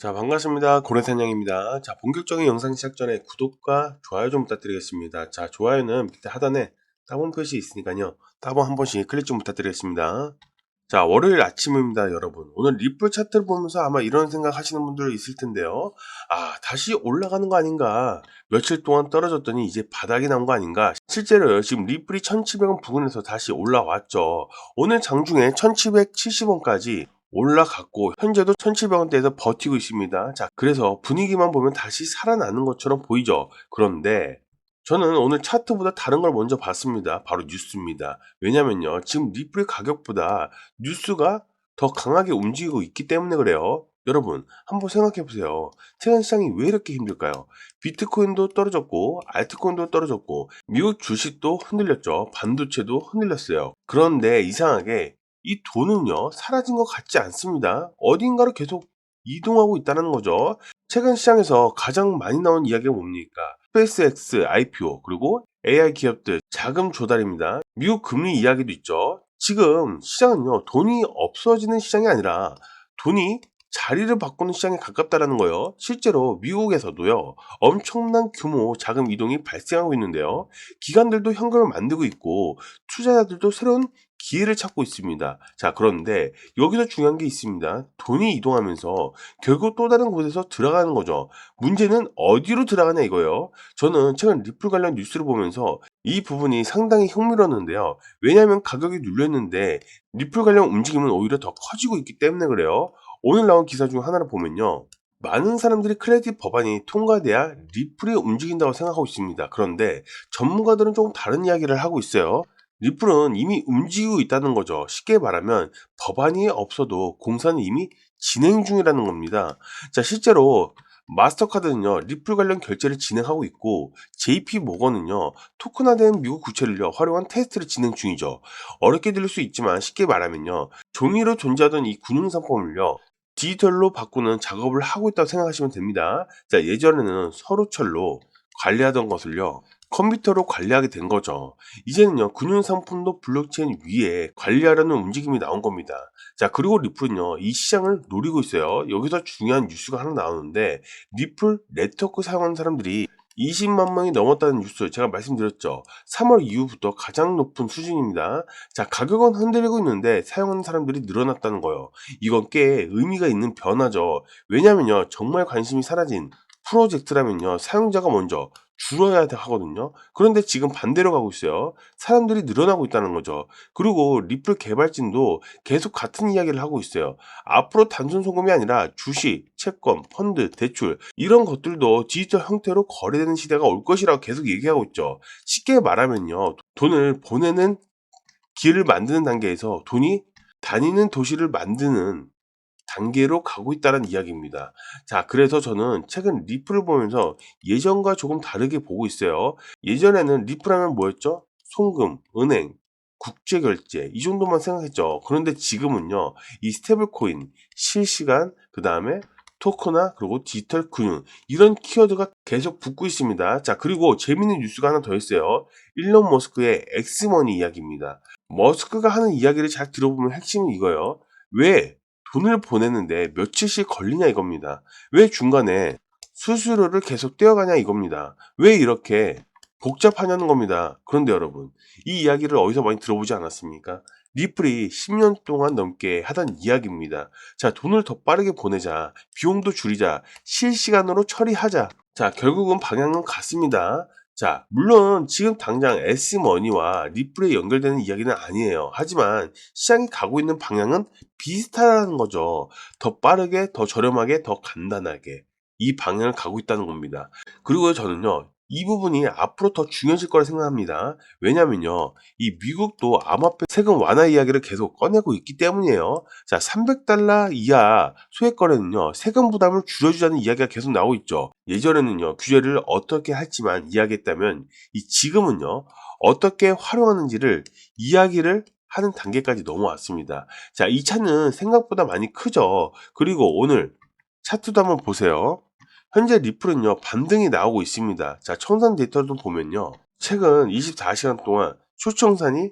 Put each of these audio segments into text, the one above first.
자, 반갑습니다. 고래사냥입니다. 자, 본격적인 영상 시작 전에 구독과 좋아요 좀 부탁드리겠습니다. 자, 좋아요는 밑에 하단에 따봉 표시 있으니까요. 따봉 한 번씩 클릭 좀 부탁드리겠습니다. 자, 월요일 아침입니다, 여러분. 오늘 리플 차트를 보면서 아마 이런 생각 하시는 분들 있을 텐데요. 다시 올라가는 거 아닌가? 며칠 동안 떨어졌더니 이제 바닥이 나온 거 아닌가? 실제로요, 지금 리플이 1700원 부근에서 다시 올라왔죠. 오늘 장중에 1770원까지 올라갔고 현재도 1700원대에서 버티고 있습니다. 자, 그래서 분위기만 보면 다시 살아나는 것처럼 보이죠. 그런데 저는 오늘 차트보다 다른 걸 먼저 봤습니다. 바로 뉴스입니다. 왜냐면요, 지금 리플의 가격보다 뉴스가 더 강하게 움직이고 있기 때문에 그래요. 여러분, 한번 생각해 보세요. 최근 시장이 왜 이렇게 힘들까요? 비트코인도 떨어졌고, 알트코인도 떨어졌고, 미국 주식도 흔들렸죠. 반도체도 흔들렸어요. 그런데 이상하게 이 돈은요, 사라진 것 같지 않습니다. 어딘가로 계속 이동하고 있다는 거죠. 최근 시장에서 가장 많이 나온 이야기가 뭡니까? 스페이스X IPO, 그리고 AI 기업들 자금 조달입니다. 미국 금리 이야기도 있죠. 지금 시장은요, 돈이 없어지는 시장이 아니라 돈이 자리를 바꾸는 시장에 가깝다라는 거예요. 실제로 미국에서도요, 엄청난 규모 자금 이동이 발생하고 있는데요. 기관들도 현금을 만들고 있고, 투자자들도 새로운 기회를 찾고 있습니다. 자, 그런데 여기서 중요한 게 있습니다. 돈이 이동하면서 결국 또 다른 곳에서 들어가는 거죠. 문제는 어디로 들어가냐 이거예요. 저는 최근 리플 관련 뉴스를 보면서 이 부분이 상당히 흥미로웠는데요. 왜냐하면 가격이 눌렸는데 리플 관련 움직임은 오히려 더 커지고 있기 때문에 그래요. 오늘 나온 기사 중 하나를 보면요. 많은 사람들이 크레딧 법안이 통과돼야 리플이 움직인다고 생각하고 있습니다. 그런데 전문가들은 조금 다른 이야기를 하고 있어요. 리플은 이미 움직이고 있다는 거죠. 쉽게 말하면 법안이 없어도 공사는 이미 진행 중이라는 겁니다. 자, 실제로 마스터카드는요, 리플 관련 결제를 진행하고 있고, JP 모건은요, 토큰화된 미국 구체를요, 활용한 테스트를 진행 중이죠. 어렵게 들릴 수 있지만 쉽게 말하면요, 종이로 존재하던 이 금융상품을요, 디지털로 바꾸는 작업을 하고 있다고 생각하시면 됩니다. 자, 예전에는 서로철로 관리하던 것을요, 컴퓨터로 관리하게 된 거죠. 이제는요, 금융상품도 블록체인 위에 관리하려는 움직임이 나온 겁니다. 자, 그리고 리플은요, 이 시장을 노리고 있어요. 여기서 중요한 뉴스가 하나 나오는데, 리플 네트워크 사용하는 사람들이 20만 명이 넘었다는 뉴스 제가 말씀드렸죠. 3월 이후부터 가장 높은 수준입니다. 자, 가격은 흔들리고 있는데 사용하는 사람들이 늘어났다는 거예요. 이건 꽤 의미가 있는 변화죠. 왜냐면요, 정말 관심이 사라진 프로젝트라면요, 사용자가 먼저 줄어야 하거든요. 그런데 지금 반대로 가고 있어요. 사람들이 늘어나고 있다는 거죠. 그리고 리플 개발진도 계속 같은 이야기를 하고 있어요. 앞으로 단순 송금이 아니라 주식, 채권, 펀드, 대출 이런 것들도 디지털 형태로 거래되는 시대가 올 것이라고 계속 얘기하고 있죠. 쉽게 말하면요, 돈을 보내는 길을 만드는 단계에서 돈이 다니는 도시를 만드는 단계로 가고 있다는 이야기입니다. 자, 그래서 저는 최근 리플을 보면서 예전과 조금 다르게 보고 있어요. 예전에는 리플하면 뭐였죠? 송금, 은행, 국제결제 이 정도만 생각했죠. 그런데 지금은요, 이 스테이블 코인, 실시간, 그 다음에 토크나 그리고 디지털 금융 이런 키워드가 계속 붙고 있습니다. 자, 그리고 재밌는 뉴스가 하나 더 있어요. 일론 머스크의 엑스머니 이야기입니다. 머스크가 하는 이야기를 잘 들어보면 핵심은 이거예요. 왜 돈을 보내는데 며칠씩 걸리냐 이겁니다. 왜 중간에 수수료를 계속 떼어가냐 이겁니다. 왜 이렇게 복잡하냐는 겁니다. 그런데 여러분, 이 이야기를 어디서 많이 들어보지 않았습니까? 리플이 10년 동안 넘게 하던 이야기입니다. 자, 돈을 더 빠르게 보내자, 비용도 줄이자, 실시간으로 처리하자. 자, 결국은 방향은 같습니다. 자, 물론 지금 당장 S머니와 리플에 연결되는 이야기는 아니에요. 하지만 시장이 가고 있는 방향은 비슷하다는 거죠. 더 빠르게, 더 저렴하게, 더 간단하게 이 방향을 가고 있다는 겁니다. 그리고 저는요, 이 부분이 앞으로 더 중요해질 거라 생각합니다. 왜냐면요, 이 미국도 암호화폐 세금 완화 이야기를 계속 꺼내고 있기 때문이에요. 자, $300 이하 소액 거래는요, 세금 부담을 줄여주자는 이야기가 계속 나오고 있죠. 예전에는요, 규제를 어떻게 할지만 이야기했다면, 이 지금은요, 어떻게 활용하는지를 이야기를 하는 단계까지 넘어왔습니다. 자, 이 차는 생각보다 많이 크죠. 그리고 오늘 차트도 한번 보세요. 현재 리플은요, 반등이 나오고 있습니다. 자, 청산 데이터도 보면요, 최근 24시간 동안 초청산이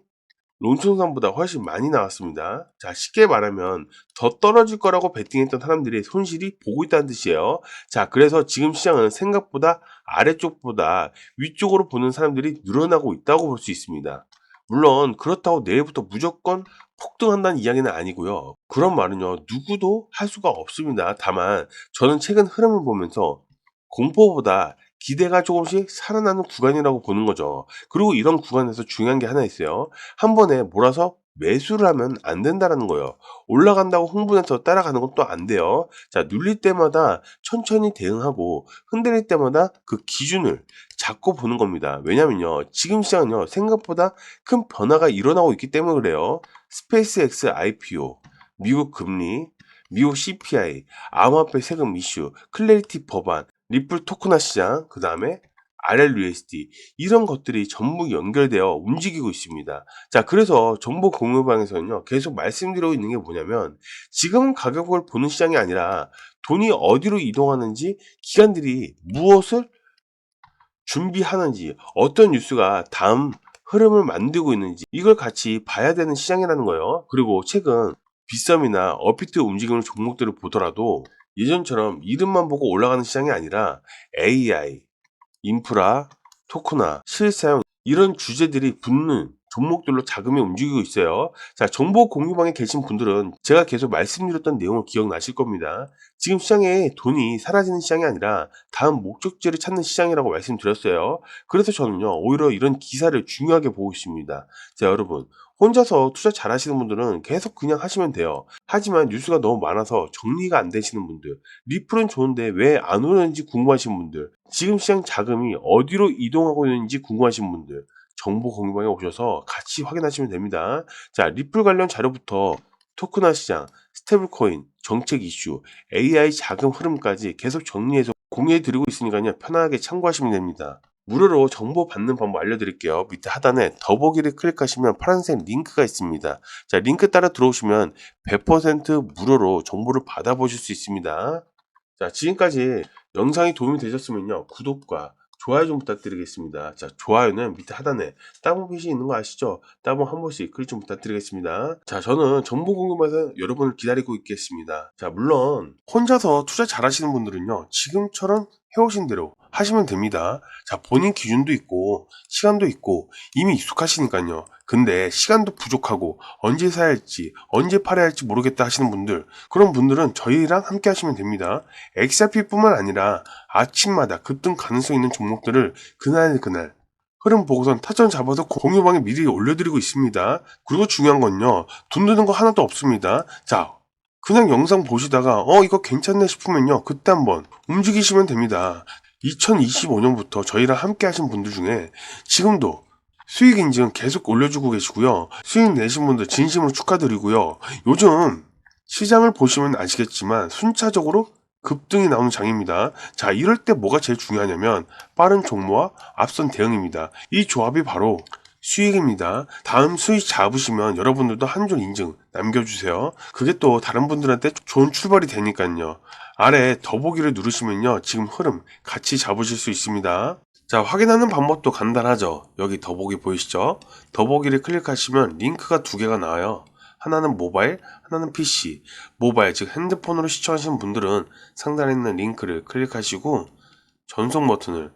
론총산보다 훨씬 많이 나왔습니다. 자, 쉽게 말하면 더 떨어질 거라고 베팅했던 사람들의 손실이 보고 있다는 뜻이에요. 자, 그래서 지금 시장은 생각보다 아래쪽보다 위쪽으로 보는 사람들이 늘어나고 있다고 볼 수 있습니다. 물론 그렇다고 내일부터 무조건 폭등한다는 이야기는 아니고요. 그런 말은요, 누구도 할 수가 없습니다. 다만 저는 최근 흐름을 보면서 공포보다 기대가 조금씩 살아나는 구간이라고 보는 거죠. 그리고 이런 구간에서 중요한 게 하나 있어요. 한 번에 몰아서 매수를 하면 안 된다라는 거예요. 올라간다고 흥분해서 따라가는 것도 안 돼요. 자, 눌릴 때마다 천천히 대응하고 흔들릴 때마다 그 기준을 잡고 보는 겁니다. 왜냐면요, 지금 시장은요, 생각보다 큰 변화가 일어나고 있기 때문에 그래요. 스페이스X IPO, 미국 금리, 미국 CPI, 암호화폐 세금 이슈, 클래리티 법안, 리플 토크나 시장, 그 다음에 RLUSD 이런 것들이 전부 연결되어 움직이고 있습니다. 자, 그래서 정보 공유방에서는요, 계속 말씀드리고 있는 게 뭐냐면 지금 가격을 보는 시장이 아니라 돈이 어디로 이동하는지, 기관들이 무엇을 준비하는지, 어떤 뉴스가 다음 흐름을 만들고 있는지 이걸 같이 봐야 되는 시장이라는 거예요. 그리고 최근 빗썸이나 업비트 움직이는 종목들을 보더라도 예전처럼 이름만 보고 올라가는 시장이 아니라 AI, 인프라, 토크나 실사용 이런 주제들이 붙는 종목들로 자금이 움직이고 있어요. 자, 정보 공유방에 계신 분들은 제가 계속 말씀드렸던 내용을 기억나실 겁니다. 지금 시장에 돈이 사라지는 시장이 아니라 다음 목적지를 찾는 시장이라고 말씀드렸어요. 그래서 저는요, 오히려 이런 기사를 중요하게 보고 있습니다. 자, 여러분, 혼자서 투자 잘 하시는 분들은 계속 그냥 하시면 돼요. 하지만 뉴스가 너무 많아서 정리가 안 되시는 분들, 리플은 좋은데 왜 안 오는지 궁금하신 분들, 지금 시장 자금이 어디로 이동하고 있는지 궁금하신 분들, 정보 공유방에 오셔서 같이 확인하시면 됩니다. 자, 리플 관련 자료부터 토크나 시장, 스테이블코인, 정책 이슈, AI 자금 흐름까지 계속 정리해서 공유해 드리고 있으니까요, 편하게 참고하시면 됩니다. 무료로 정보 받는 방법 알려드릴게요. 밑에 하단에 더보기를 클릭하시면 파란색 링크가 있습니다. 자, 링크 따라 들어오시면 100% 무료로 정보를 받아보실 수 있습니다. 자, 지금까지 영상이 도움이 되셨으면요, 구독과 좋아요 좀 부탁드리겠습니다. 자, 좋아요는 밑에 하단에 따봉 표시 있는 거 아시죠? 따봉 한 번씩 클릭 좀 부탁드리겠습니다. 자, 저는 정보 공유방에서 여러분을 기다리고 있겠습니다. 자, 물론 혼자서 투자 잘 하시는 분들은요, 지금처럼 해오신 대로 하시면 됩니다. 자, 본인 기준도 있고 시간도 있고 이미 익숙하시니까요. 근데 시간도 부족하고 언제 사야 할지 언제 팔아야 할지 모르겠다 하시는 분들, 그런 분들은 저희랑 함께 하시면 됩니다. XRP뿐만 아니라 아침마다 급등 가능성 있는 종목들을 그날 흐름 보고선 타점 잡아서 공유방에 미리 올려드리고 있습니다. 그리고 중요한 건요, 돈 드는 거 하나도 없습니다. 자, 그냥 영상 보시다가 이거 괜찮네 싶으면요, 그때 한번 움직이시면 됩니다. 2025년부터 저희랑 함께 하신 분들 중에 지금도 수익 인증 계속 올려주고 계시고요. 수익 내신 분들 진심으로 축하드리고요. 요즘 시장을 보시면 아시겠지만 순차적으로 급등이 나오는 장입니다. 자, 이럴 때 뭐가 제일 중요하냐면 빠른 종모와 앞선 대응입니다. 이 조합이 바로 수익입니다. 다음 수익 잡으시면 여러분들도 한 줄 인증 남겨주세요. 그게 또 다른 분들한테 좋은 출발이 되니까요. 아래 더보기를 누르시면요, 지금 흐름 같이 잡으실 수 있습니다. 자, 확인하는 방법도 간단하죠. 여기 더보기 보이시죠? 더보기를 클릭하시면 링크가 두 개가 나와요. 하나는 모바일, 하나는 PC. 모바일, 즉 핸드폰으로 시청하시는 분들은 상단에 있는 링크를 클릭하시고 전송 버튼을,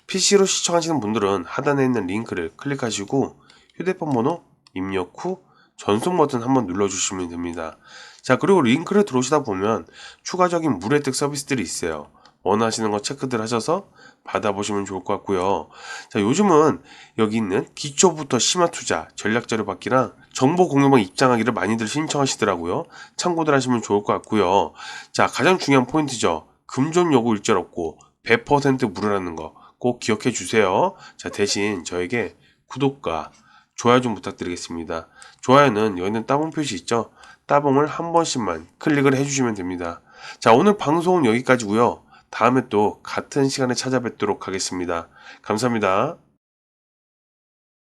PC로 시청하시는 분들은 하단에 있는 링크를 클릭하시고 휴대폰 번호 입력 후 전송 버튼 한번 눌러주시면 됩니다. 자, 그리고 링크를 들어오시다 보면 추가적인 무료 혜택 서비스들이 있어요. 원하시는 거 체크들 하셔서 받아보시면 좋을 것 같고요. 자, 요즘은 여기 있는 기초부터 심화 투자 전략 자료 받기랑 정보 공유방 입장하기를 많이들 신청하시더라고요. 참고들 하시면 좋을 것 같고요. 자, 가장 중요한 포인트죠. 금전 요구 일절 없고 100% 무료라는 거 꼭 기억해 주세요. 자, 대신 저에게 구독과 좋아요 좀 부탁드리겠습니다. 좋아요는 여기 있는 따봉 표시 있죠? 따봉을 한 번씩만 클릭을 해주시면 됩니다. 자, 오늘 방송은 여기까지고요. 다음에 또 같은 시간에 찾아뵙도록 하겠습니다. 감사합니다.